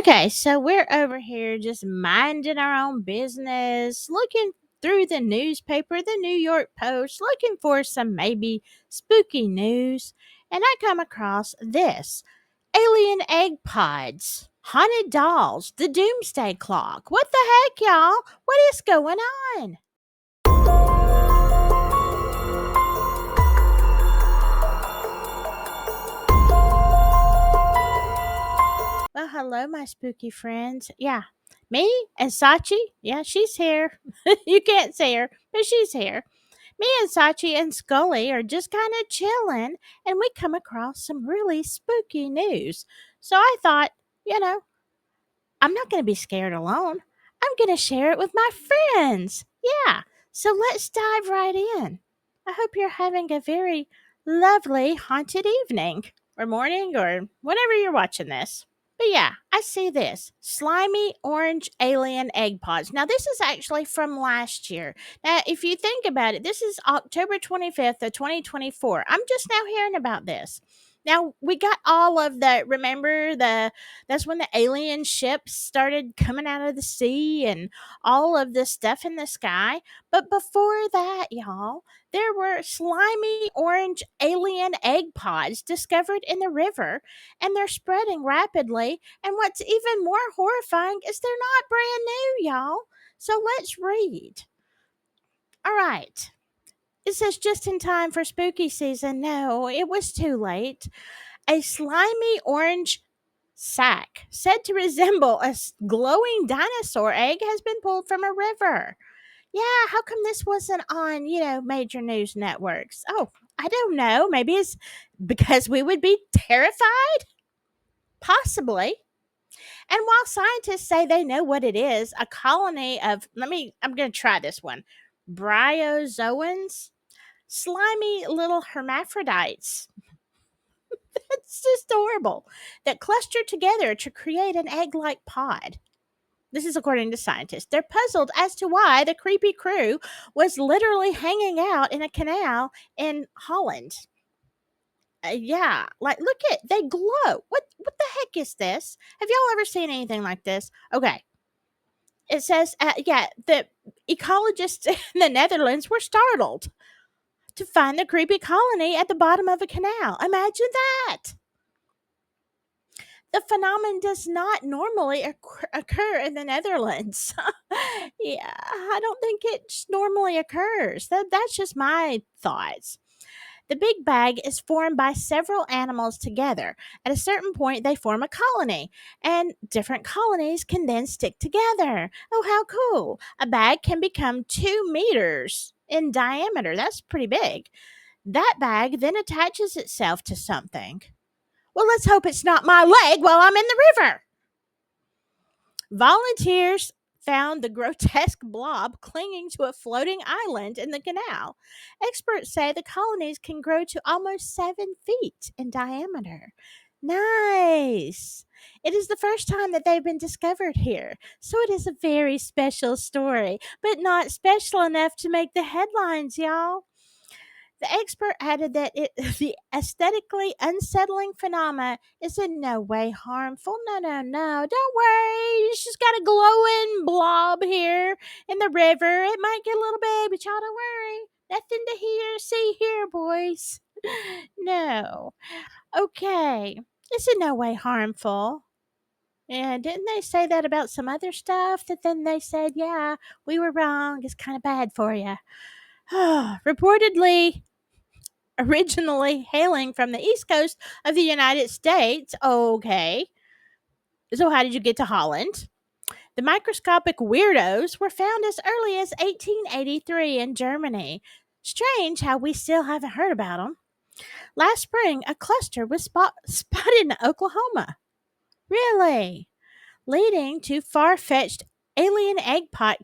Okay, so we're over here just minding our own business, looking through the newspaper, the New York Post, looking for some maybe spooky news. And I come across this alien egg pods, haunted dolls, the Doomsday Clock. What the heck, y'all? What is going on? Well, hello, my spooky friends. Yeah, me and Sachi. Yeah, she's here. You can't see her, but she's here. Me and Sachi and Scully are just kind of chilling, and we come across some really spooky news. So I thought, you know, I'm not going to be scared alone. I'm going to share it with my friends. Yeah. So let's dive right in. I hope you're having a very lovely haunted evening or morning or whenever you're watching this. But yeah, I see this slimy orange alien egg pods. Now, this is actually from last year. Now, if you think about it, this is October 25th of 2024. I'm just now hearing about this. Now, we got all of the, remember that's when the alien ships started coming out of the sea and all of this stuff in the sky. But before that, y'all, there were slimy orange alien egg pods discovered in the river, and they're spreading rapidly. And what's even more horrifying is they're not brand new, y'all. So let's read. All right. It says just in time for spooky season. No, it was too late. A slimy orange sack, said to resemble a glowing dinosaur egg, has been pulled from a river. Yeah, how come this wasn't on, major news networks? Oh, I don't know. Maybe it's because we would be terrified? Possibly. And while scientists say they know what it is, a colony of, I'm going to try this one, bryozoans, slimy little hermaphrodites. It's just horrible. That cluster together to create an egg like pod. This is according to scientists. They're puzzled as to why the creepy crew was literally hanging out in a canal in Holland. Yeah, like look at they glow. What the heck is this? Have y'all ever seen anything like this? Okay, it says the ecologists in the Netherlands were startled to find the creepy colony at the bottom of a canal. Imagine that. The phenomenon does not normally occur in the Netherlands. Yeah, I don't think it normally occurs. That's just my thoughts. The big bag is formed by several animals together. At a certain point, they form a colony, and different colonies can then stick together. Oh, how cool! A bag can become 2 meters in diameter. That's pretty big. That bag then attaches itself to something. Well, let's hope it's not my leg while I'm in the river. Volunteers found the grotesque blob clinging to a floating island in the canal. Experts say the colonies can grow to almost 7 feet in diameter. Nice. It is the first time that they've been discovered here, so it is a very special story, but not special enough to make the headlines, y'all. The expert added that the aesthetically unsettling phenomena is in no way harmful. No, no, no. Don't worry. It's just got a glowing blob here in the river. It might get a little big, but y'all don't worry. Nothing to see here, boys. No. Okay. It's in no way harmful. And didn't they say that about some other stuff? That then they said, yeah, we were wrong. It's kind of bad for you. Reportedly, originally hailing from the east coast of the United States. Okay. So, how did you get to Holland? The microscopic weirdos were found as early as 1883 in Germany. Strange how we still haven't heard about them. Last spring, a cluster was spotted in Oklahoma. Really? Leading to far fetched alien egg pod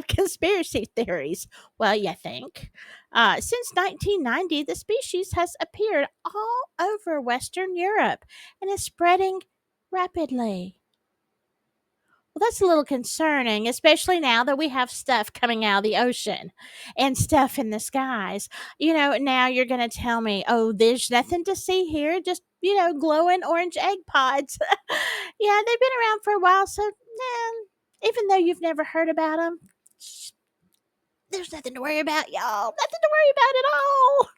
conspiracy theories. Well, you think. Since 1990, the species has appeared all over Western Europe and is spreading rapidly. Well, that's a little concerning, especially now that we have stuff coming out of the ocean and stuff in the skies. Now you're going to tell me, oh, there's nothing to see here, just, glowing orange egg pods. Yeah, they've been around for a while, so even though you've never heard about them, there's nothing to worry about, y'all. Nothing to worry about at all.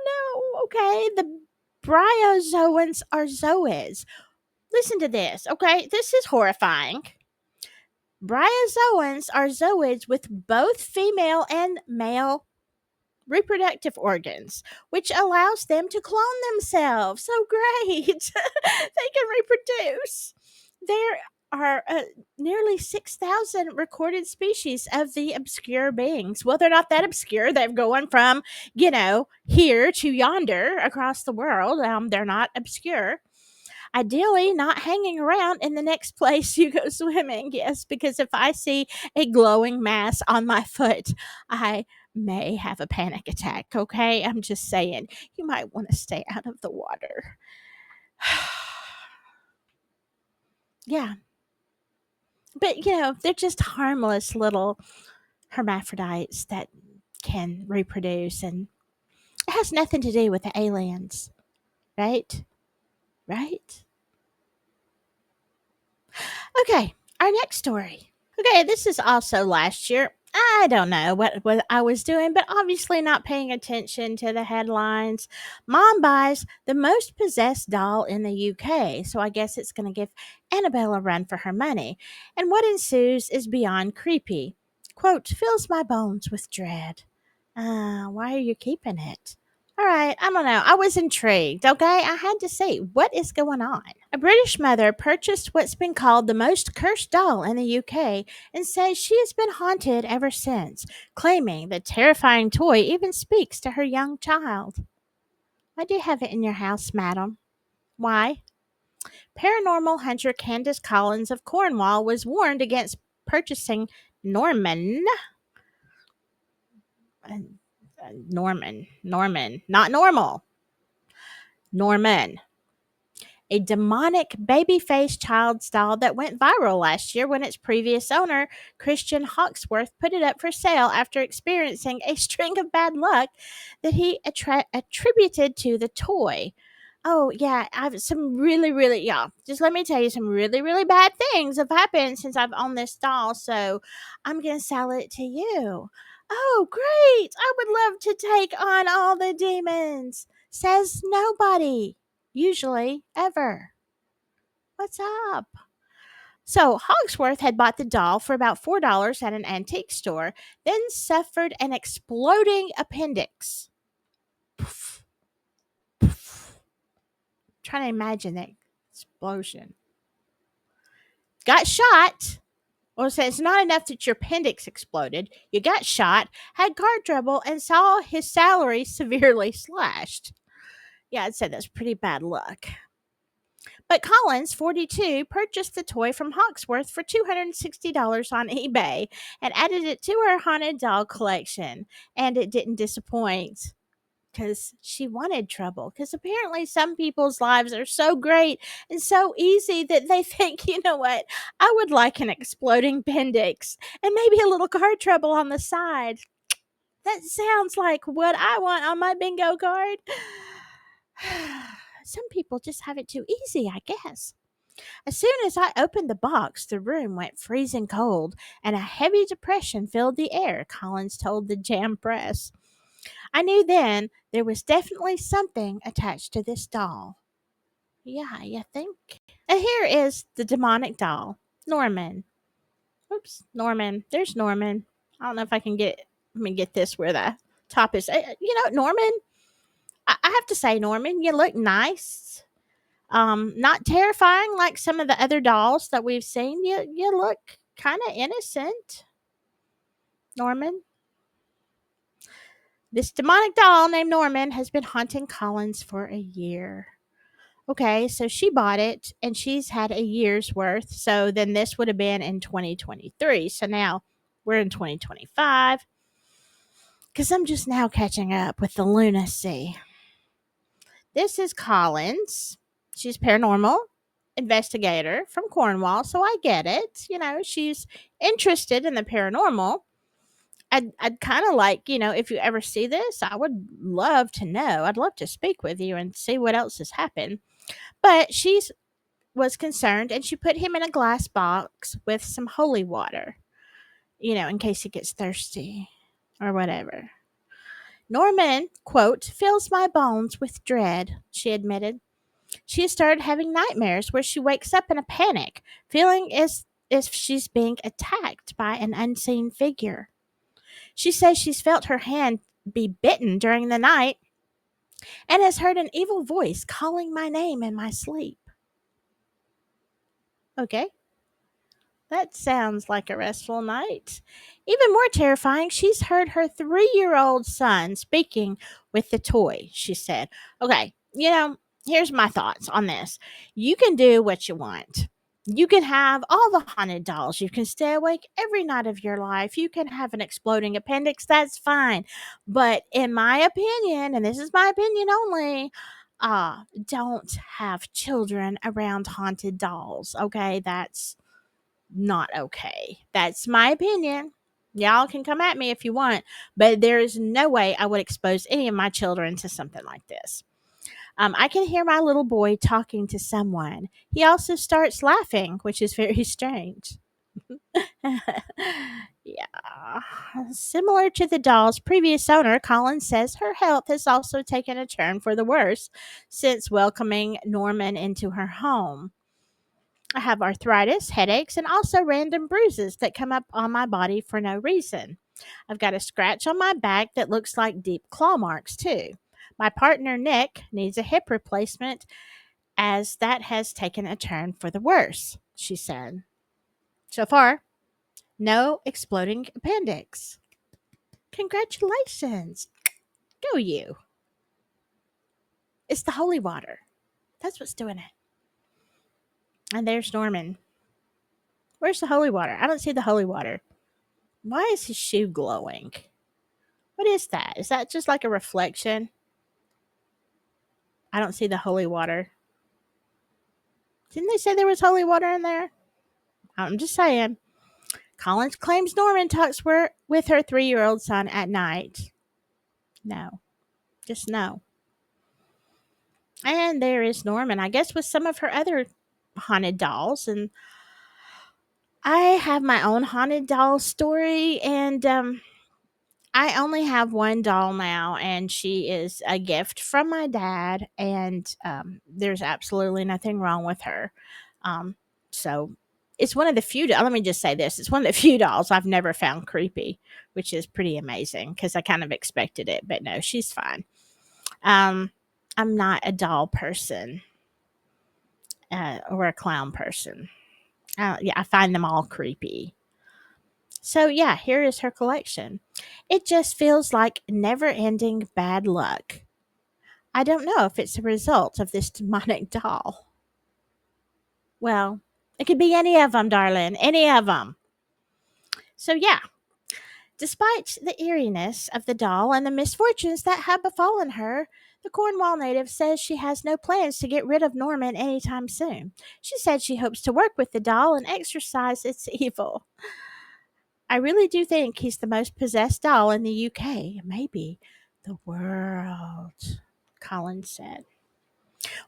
No, okay. The bryozoans are zoids. Listen to this, okay? This is horrifying. Bryozoans are zoids with both female and male reproductive organs, which allows them to clone themselves. So great. They can reproduce. There are nearly 6,000 recorded species of the obscure beings. Well, they're not that obscure. They're going from, here to yonder across the world. They're not obscure. Ideally, not hanging around in the next place you go swimming. Yes, because if I see a glowing mass on my foot, I may have a panic attack. Okay, I'm just saying, you might want to stay out of the water. Yeah, but they're just harmless little hermaphrodites that can reproduce, and it has nothing to do with the aliens, right? Right? Okay, our next story. Okay, this is also last year. I don't know what I was doing, but obviously not paying attention to the headlines. Mom buys the most possessed doll in the UK, so I guess it's going to give Annabelle a run for her money. And what ensues is beyond creepy. Quote, fills my bones with dread. Why are you keeping it? All right, I don't know. I was intrigued, okay? I had to see what is going on. A British mother purchased what's been called the most cursed doll in the UK and says she has been haunted ever since, claiming the terrifying toy even speaks to her young child. Why do you have it in your house, madam? Why? Paranormal hunter Candace Collins of Cornwall was warned against purchasing Norman. uh, Norman, not normal. Norman, a demonic baby-faced child's doll that went viral last year when its previous owner, Christian Hawksworth, put it up for sale after experiencing a string of bad luck that he attributed to the toy. Oh, yeah, I've some really, really, yeah. Just let me tell you, some really, really bad things have happened since I've owned this doll, so I'm going to sell it to you. Oh, great! I would love to take on all the demons. Says nobody. Usually, ever. What's up? So, Hogsworth had bought the doll for about $4 at an antique store, then suffered an exploding appendix. Poof, poof. Trying to imagine that explosion. Got shot. Well, so it's not enough that your appendix exploded. You got shot, had car trouble, and saw his salary severely slashed. Yeah, I'd say that's pretty bad luck. But Collins, 42, purchased the toy from Hawksworth for $260 on eBay and added it to her haunted doll collection. And it didn't disappoint because she wanted trouble. Because apparently, some people's lives are so great and so easy that they think, you know what, I would like an exploding appendix and maybe a little car trouble on the side. That sounds like what I want on my bingo card. Some people just have it too easy, I guess. As soon as I opened the box, the room went freezing cold, and a heavy depression filled the air, Collins told the Jam Press. I knew then there was definitely something attached to this doll. Yeah, you think? And here is the demonic doll, Norman. Oops, Norman. There's Norman. I don't know if I can get. Let me get this where the top is. Norman. I have to say, Norman, you look nice. Not terrifying like some of the other dolls that we've seen. You look kind of innocent, Norman. This demonic doll named Norman has been haunting Collins for a year. Okay, so she bought it and she's had a year's worth. So then this would have been in 2023. So now we're in 2025 because I'm just now catching up with the lunacy. This is Collins. She's paranormal investigator from Cornwall, so I get it. She's interested in the paranormal. I'd kind of like, if you ever see this, I would love to know. I'd love to speak with you and see what else has happened. But she's was concerned and she put him in a glass box with some holy water, in case he gets thirsty or whatever. Norman, quote, fills my bones with dread, she admitted. She has started having nightmares where she wakes up in a panic, feeling as if she's being attacked by an unseen figure. She says she's felt her hand be bitten during the night and has heard an evil voice calling my name in my sleep. Okay. That sounds like a restful night. Even more terrifying, she's heard her 3-year-old son speaking with the toy, she said. Okay, here's my thoughts on this. You can do what you want. You can have all the haunted dolls. You can stay awake every night of your life. You can have an exploding appendix. That's fine. But in my opinion, and this is my opinion only, don't have children around haunted dolls. Okay, that's not okay. That's my opinion. Y'all can come at me if you want, but there is no way I would expose any of my children to something like this. I can hear my little boy talking to someone. He also starts laughing, which is very strange. Yeah. Similar to the doll's previous owner, Colin says her health has also taken a turn for the worse since welcoming Norman into her home. I have arthritis, headaches, and also random bruises that come up on my body for no reason. I've got a scratch on my back that looks like deep claw marks, too. My partner, Nick, needs a hip replacement as that has taken a turn for the worse, she said. So far, no exploding appendix. Congratulations. Go you. It's the holy water. That's what's doing it. And there's Norman. Where's the holy water? I don't see the holy water. Why is his shoe glowing? What is that? Is that just like a reflection? I don't see the holy water. Didn't they say there was holy water in there? I'm just saying. Collins claims Norman talks with her 3-year-old son at night. No. Just no. And there is Norman, I guess, with some of her other haunted dolls. And I have my own haunted doll story. And I only have one doll now, and she is a gift from my dad, and there's absolutely nothing wrong with her. Um, so it's one of the few. Let me just say this: it's one of the few dolls I've never found creepy, which is pretty amazing because I kind of expected it, but no, she's fine. Um, I'm not a doll person or a clown person. Yeah, I find them all creepy. So, yeah, here is her collection. It just feels like never ending bad luck. I don't know if it's a result of this demonic doll. Well, it could be any of them, darling. Any of them. So, yeah, despite the eeriness of the doll and the misfortunes that have befallen her, the Cornwall native says she has no plans to get rid of Norman anytime soon. She said she hopes to work with the doll and exorcise its evil. I really do think he's the most possessed doll in the UK, maybe the world, Collins said.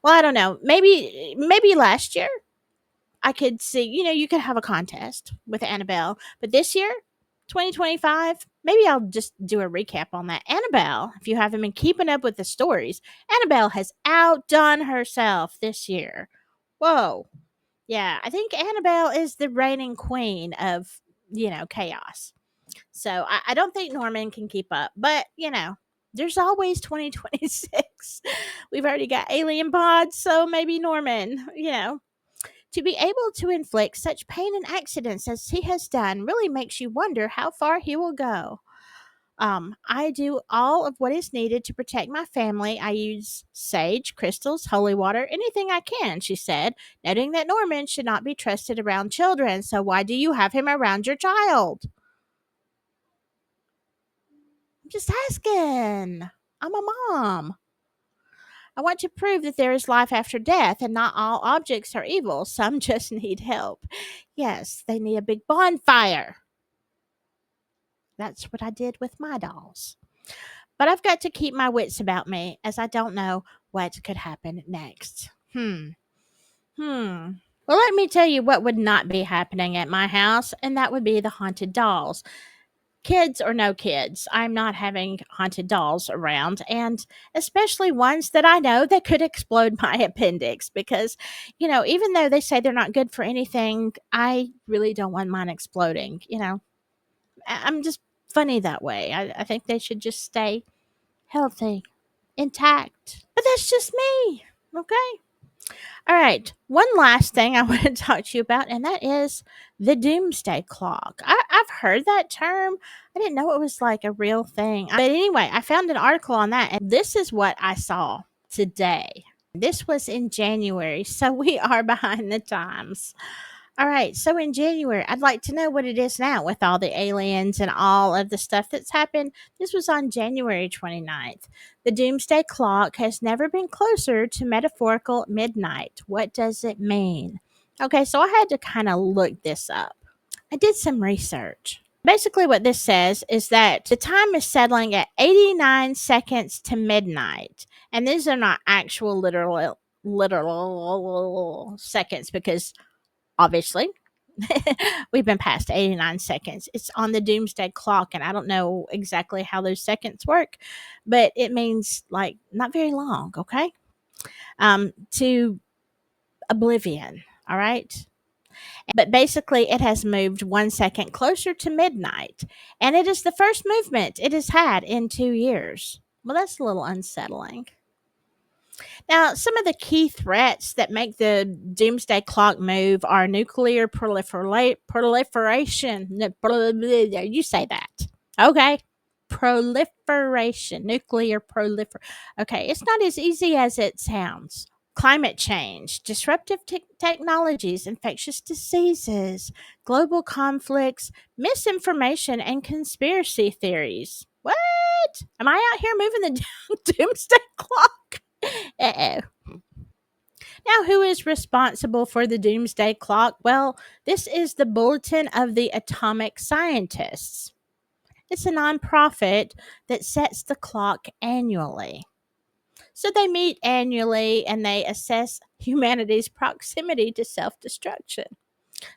Well, I don't know. Maybe last year I could see, you could have a contest with Annabelle, but this year, 2025, maybe I'll just do a recap on that. Annabelle, if you haven't been keeping up with the stories, Annabelle has outdone herself this year. Whoa. Yeah, I think Annabelle is the reigning queen of, chaos. So I don't think Norman can keep up, but there's always 2026. We've already got alien pods, so maybe Norman. To be able to inflict such pain and accidents as he has done really makes you wonder how far he will go. I do all of what is needed to protect my family. I use sage, crystals, holy water, anything I can, she said, noting that Norman should not be trusted around children. So why do you have him around your child? I'm just asking. I'm a mom. I want to prove that there is life after death and not all objects are evil. Some just need help. Yes, they need a big bonfire. That's what I did with my dolls. But I've got to keep my wits about me as I don't know what could happen next. Hmm. Well, let me tell you what would not be happening at my house, and that would be the haunted dolls. Kids or no kids, I'm not having haunted dolls around, and especially ones that I know that could explode my appendix because, even though they say they're not good for anything, I really don't want mine exploding. I'm just funny that way. I think they should just stay healthy, intact. But that's just me. Okay. All right. One last thing I want to talk to you about, and that is the Doomsday Clock. I've heard that term. I didn't know it was like a real thing. But anyway, I found an article on that, and this is what I saw today. This was in January, so we are behind the times. All right. So in January, I'd like to know what it is now with all the aliens and all of the stuff that's happened. This was on January 29th. The Doomsday Clock has never been closer to metaphorical midnight. What does it mean? Okay, so I had to kind of look this up. I did some research. Basically, what this says is that the time is settling at 89 seconds to midnight. And these are not actual literal seconds because obviously we've been past 89 seconds. It's on the Doomsday Clock, and I don't know exactly how those seconds work, but it means like not very long, okay? To oblivion, all right? But basically, it has moved 1 second closer to midnight, and it is the first movement it has had in 2 years. Well, that's a little unsettling. Now, some of the key threats that make the doomsday clock move are nuclear proliferation. You say that. Okay. Proliferation. Nuclear proliferation. Okay. It's not as easy as it sounds. Climate change, disruptive technologies, infectious diseases, global conflicts, misinformation, and conspiracy theories. What? Am I out here moving the doomsday clock? Uh-oh. Now, who is responsible for the Doomsday Clock? Well, this is the Bulletin of the Atomic Scientists. It's a nonprofit that sets the clock annually. So they meet annually and they assess humanity's proximity to self destruction.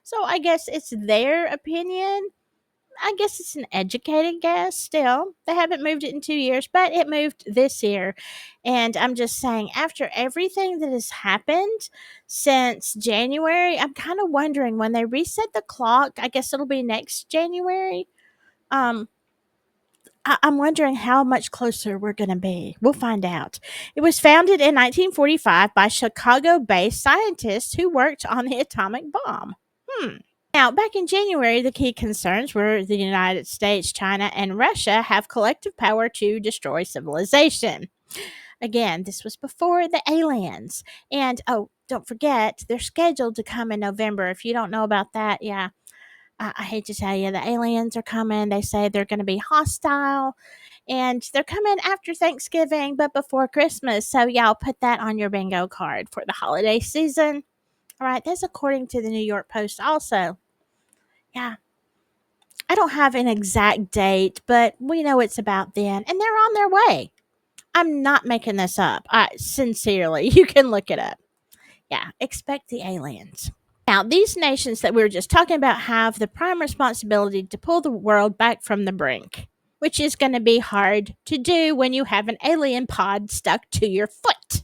So I guess it's their opinion. I guess it's an educated guess still. They haven't moved it in 2 years, but it moved this year. And I'm just saying, after everything that has happened since January, I'm kind of wondering when they reset the clock, I guess it'll be next January. Um, I'm wondering how much closer we're going to be. We'll find out. It was founded in 1945 by Chicago based scientists who worked on the atomic bomb. Now, back in January, the key concerns were the United States, China, and Russia have collective power to destroy civilization. Again, this was before the aliens. And oh, don't forget, they're scheduled to come in November. If you don't know about that, yeah, I hate to tell you, the aliens are coming. They say they're going to be hostile and they're coming after Thanksgiving, but before Christmas. So, y'all put that on your bingo card for the holiday season. All right, that's according to the New York Post, also. Yeah, I don't have an exact date, but we know it's about then, and they're on their way. I'm not making this up. Sincerely, you can look it up. Yeah, expect the aliens. Now, these nations that we were just talking about have the prime responsibility to pull the world back from the brink, which is going to be hard to do when you have an alien pod stuck to your foot.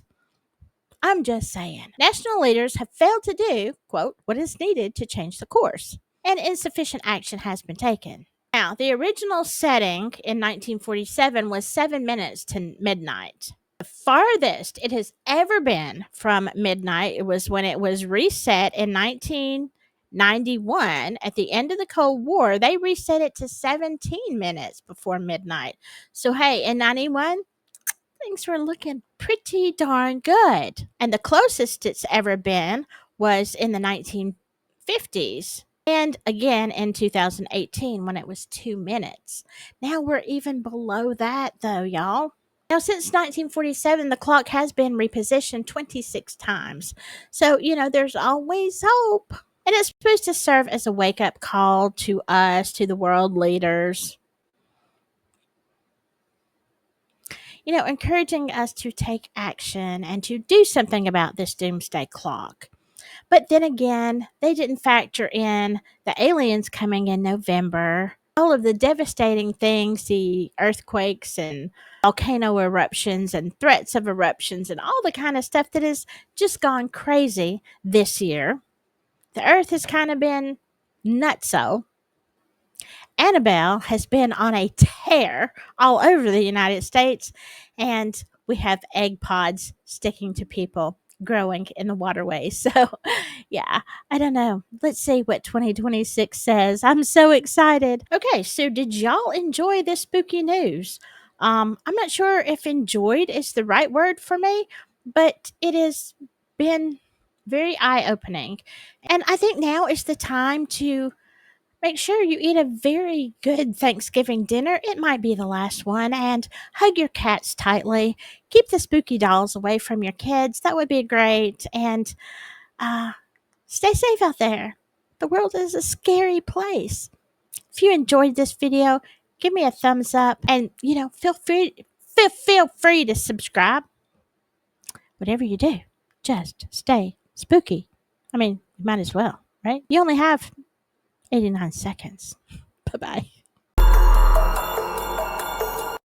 I'm just saying. National leaders have failed to do, quote, what is needed to change the course, and insufficient action has been taken. Now, the original setting in 1947 was 7 minutes to midnight. The farthest it has ever been from midnight, it was when it was reset in 1991 at the end of the Cold War. They reset it to 17 minutes before midnight. So, hey, in 91, things were looking pretty darn good. And the closest it's ever been was in the 1950s. And again in 2018 when it was 2 minutes. Now we're even below that, though, y'all. Now, since 1947, the clock has been repositioned 26 times. So, there's always hope. And it's supposed to serve as a wake up call to us, to the world leaders, encouraging us to take action and to do something about this doomsday clock. But then again, they didn't factor in the aliens coming in November, all of the devastating things, the earthquakes and volcano eruptions and threats of eruptions and all the kind of stuff that has just gone crazy this year. The earth has kind of been nutso. Annabelle has been on a tear all over the United States, and we have egg pods sticking to people growing in the waterways. So, yeah, I don't know. Let's see what 2026 says. I'm so excited. Okay, so did y'all enjoy this spooky news? I'm not sure if enjoyed is the right word for me, but it has been very eye opening. And I think now is the time to make sure you eat a very good Thanksgiving dinner. It might be the last one. And hug your cats tightly. Keep the spooky dolls away from your kids. That would be great. And uh, stay safe out there. The world is a scary place. If you enjoyed this video, give me a thumbs up. And, feel free to subscribe. Whatever you do, just stay spooky. I mean, you might as well, right? You only have 89 seconds. Bye bye.